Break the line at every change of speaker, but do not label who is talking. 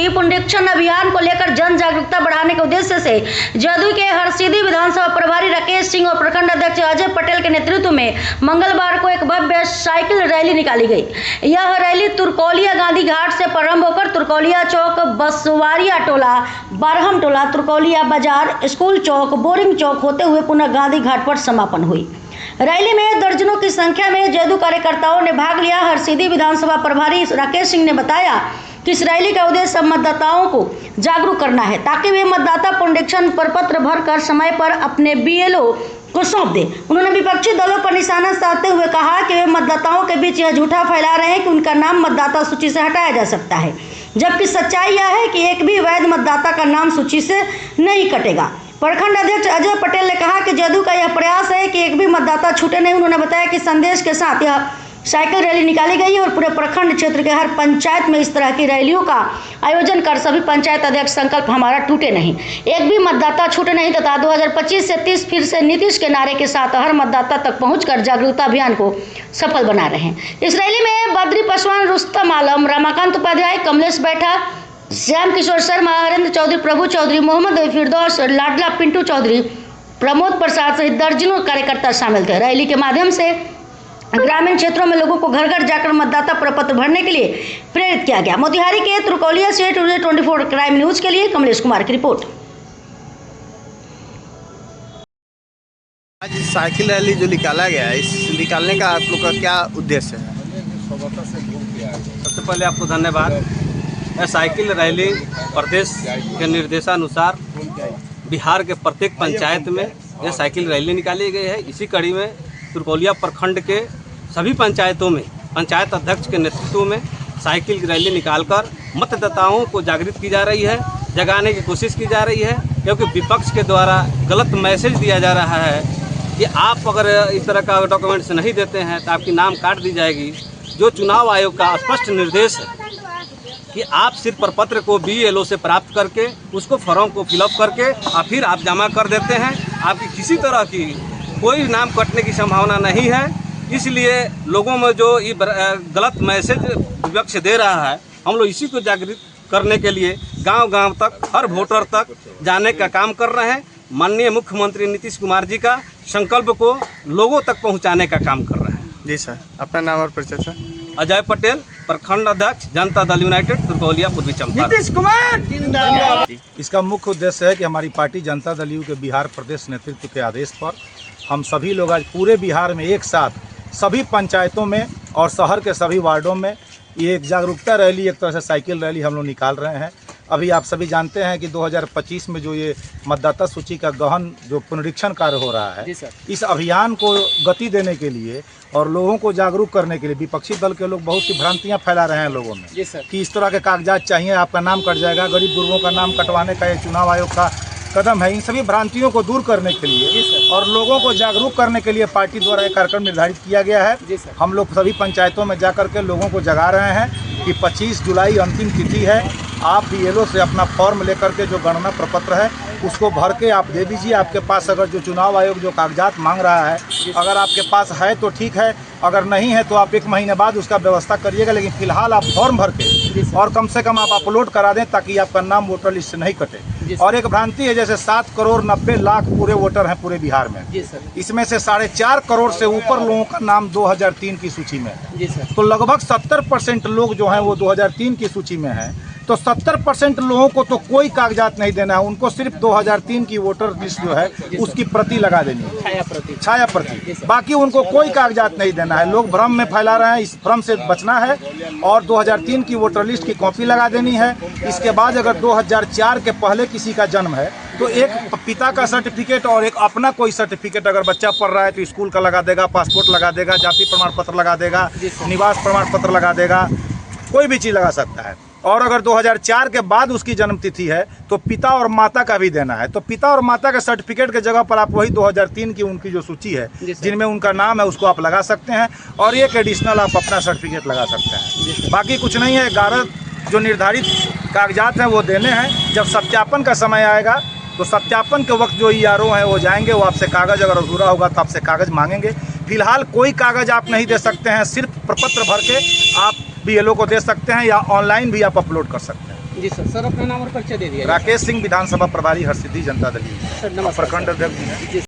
की पुनरीक्षण अभियान को लेकर जन जागरूकता बढ़ाने के उद्देश्य से जदयू के हरसिद्धि विधानसभा प्रभारी राकेश सिंह और प्रखंड अध्यक्ष अजय पटेल के नेतृत्व में मंगलवार को एक भव्य साइकिल रैली निकाली गई। यह रैली तुरकौलिया गांधी घाट से प्रारंभ होकर तुरकौलिया चौक, बसवारिया टोला, बारहम टोला, तुरकौलिया बाजार, स्कूल चौक, बोरिंग चौक होते हुए पुनः गांधी घाट पर समापन हुई। रैली में दर्जनों की संख्या में जदयू कार्यकर्ताओं ने भाग लिया। हरसिद्धि विधानसभा प्रभारी राकेश सिंह ने बताया कि इस रैली का उद्देश्य मतदाताओं को जागरूक करना है ताकि वे मतदाता पुनरीक्षण प्रपत्र भरकर समय पर अपने बीएलओ को सौंप दें। उन्होंने विपक्षी दलों पर निशाना साधते हुए कहा कि वे मतदाताओं के बीच यह झूठा फैला रहे हैं कि उनका नाम मतदाता सूची से हटाया जा सकता है, जबकि सच्चाई यह है कि एक भी वैध मतदाता का नाम सूची से नहीं कटेगा। प्रखंड अध्यक्ष अजय पटेल ने कहा कि जदयू का यह प्रयास है कि एक भी मतदाता छूटे नहीं। उन्होंने बताया कि संदेश के साथ यह साइकिल रैली निकाली गई है और पूरे प्रखंड क्षेत्र के हर पंचायत में इस तरह की रैलियों का आयोजन कर सभी पंचायत अध्यक्ष संकल्प हमारा टूटे नहीं, एक भी मतदाता छूटे नहीं तथा 2025 से 30 फिर से नीतीश के नारे के साथ हर मतदाता तक पहुंचकर जागरूकता अभियान को सफल बना रहे हैं। इस रैली में बद्री पासवान, रुस्तम आलम, रमाकांत उपाध्याय, कमलेश बैठा, श्याम किशोर शर्मा, हरेंद्र चौधरी, प्रभु चौधरी, मोहम्मद फिरदौस, लाडला पिंटू चौधरी, प्रमोद प्रसाद सहित दर्जनों कार्यकर्ता शामिल थे। रैली के माध्यम से ग्रामीण क्षेत्रों में लोगों को घर घर जाकर मतदाता प्रपत्र भरने के लिए प्रेरित किया गया। मोतिहारी के तुरकौलिया से टुडे 24 क्राइम न्यूज के लिए कमलेश कुमार की रिपोर्ट।
आज साइकिल रैली जो निकाला गया है, इस निकालने का आप लोग का क्या उद्देश्य है?
सबसे पहले आपको धन्यवाद। यह साइकिल रैली प्रदेश के निर्देशानुसार बिहार के प्रत्येक पंचायत में यह साइकिल रैली निकाली गई है। इसी कड़ी में तुरकौलिया प्रखंड के सभी पंचायतों में पंचायत अध्यक्ष के नेतृत्व में साइकिल रैली निकालकर मतदाताओं को जागृत की जा रही है, जगाने की कोशिश की जा रही है, क्योंकि विपक्ष के द्वारा गलत मैसेज दिया जा रहा है कि आप अगर इस तरह का डॉक्यूमेंट्स नहीं देते हैं तो आपकी नाम काट दी जाएगी। जो चुनाव आयोग का स्पष्ट निर्देश है कि आप सिर्फ प्रपत्र को बीएलओ से प्राप्त करके उसको फॉर्म को फिलअप करके और फिर आप जमा कर देते हैं, आपकी किसी तरह की कोई नाम कटने की संभावना नहीं है। इसलिए लोगों में जो ये गलत मैसेज विपक्ष दे रहा है, हम लोग इसी को जागृत करने के लिए गांव-गांव तक, हर वोटर तक जाने का काम कर रहे हैं। माननीय मुख्यमंत्री नीतीश कुमार जी का संकल्प को लोगों तक पहुंचाने का काम कर रहे हैं।
जी सर, अपना नाम और परिचय सर।
अजय पटेल, प्रखंड अध्यक्ष, जनता दल यूनाइटेड, तुरकौलिया पूर्वी चंपारण।
नीतीश कुमार।
इसका मुख्य उद्देश्य है कि हमारी पार्टी जनता दल यू के बिहार प्रदेश नेतृत्व के आदेश पर हम सभी लोग आज पूरे बिहार में एक साथ सभी पंचायतों में और शहर के सभी वार्डों में ये एक जागरूकता रैली, एक तरह से साइकिल रैली हम लोग निकाल रहे हैं। अभी आप सभी जानते हैं कि 2025 में जो ये मतदाता सूची का गहन जो पुनरीक्षण कार्य हो रहा है, इस अभियान को गति देने के लिए और लोगों को जागरूक करने के लिए विपक्षी दल के लोग बहुत सी भ्रांतियां फैला रहे हैं लोगों में कि इस तरह के कागजात चाहिए, आपका नाम कट जाएगा। गरीब गुरबों का नाम कटवाने का ये चुनाव आयोग का कदम है। इन सभी भ्रांतियों को दूर करने के लिए और लोगों को जागरूक करने के लिए पार्टी द्वारा एक कार्यक्रम निर्धारित किया गया है। हम लोग सभी पंचायतों में जाकर के लोगों को जगा रहे हैं कि 25 जुलाई अंतिम तिथि है। आप बीएलओ से अपना फॉर्म लेकर के जो गणना प्रपत्र है उसको भर के आप दे दीजिए। आपके पास अगर जो चुनाव आयोग जो कागजात मांग रहा है, अगर आपके पास है तो ठीक है, अगर नहीं है तो आप 1 महीने बाद उसका व्यवस्था करिएगा। लेकिन फिलहाल आप फॉर्म भर के और कम से कम आप अपलोड करा दें ताकि आपका नाम वोटर लिस्ट से नहीं कटे। और एक भ्रांति है, जैसे 7 करोड़ 90 लाख पूरे वोटर हैं पूरे बिहार में, इसमें से 4.5 करोड़ से ऊपर लोगों का नाम 2003 की सूची में है। तो लगभग 70% लोग जो हैं वो 2003 की सूची में हैं। तो 70% लोगों को तो कोई कागजात नहीं देना है, उनको सिर्फ 2003 की वोटर लिस्ट जो है उसकी प्रति लगा देनी है, छाया प्रति। बाकी उनको कोई कागजात नहीं देना है। लोग भ्रम में फैला रहे हैं, इस भ्रम से बचना है और 2003 की वोटर लिस्ट की कॉपी लगा देनी है। इसके बाद अगर 2004 के पहले किसी का जन्म है तो एक पिता का सर्टिफिकेट और एक अपना कोई सर्टिफिकेट, अगर बच्चा पढ़ रहा है तो स्कूल का लगा देगा, पासपोर्ट लगा देगा, जाति प्रमाण पत्र लगा देगा, निवास प्रमाण पत्र लगा देगा, कोई भी चीज़ लगा सकता है। और अगर 2004 के बाद उसकी जन्म तिथि है तो पिता और माता का भी देना है। तो पिता और माता के सर्टिफिकेट के जगह पर आप वही 2003 की उनकी जो सूची है जिनमें उनका नाम है उसको आप लगा सकते हैं और एक एडिशनल आप अपना सर्टिफिकेट लगा सकते हैं। बाकी कुछ नहीं है। 11 जो निर्धारित कागजात हैं वो देने हैं। जब सत्यापन का समय आएगा तो सत्यापन के वक्त जो ईआरओ हैं वो जाएंगे, वो आपसे कागज़ अगर अधूरा होगा तो आपसे कागज़ मांगेंगे। फिलहाल कोई कागज़ आप नहीं दे सकते हैं, सिर्फ प्रपत्र भर के आप बीएलओ को दे सकते हैं या ऑनलाइन भी आप अपलोड कर सकते हैं।
जी सर अपना नाम और परिचय दे दिया।
राकेश सिंह, विधानसभा प्रभारी हरसिद्धि जनता दल
सर नमस्कार।
प्रखंड अध्यक्ष जी हैं।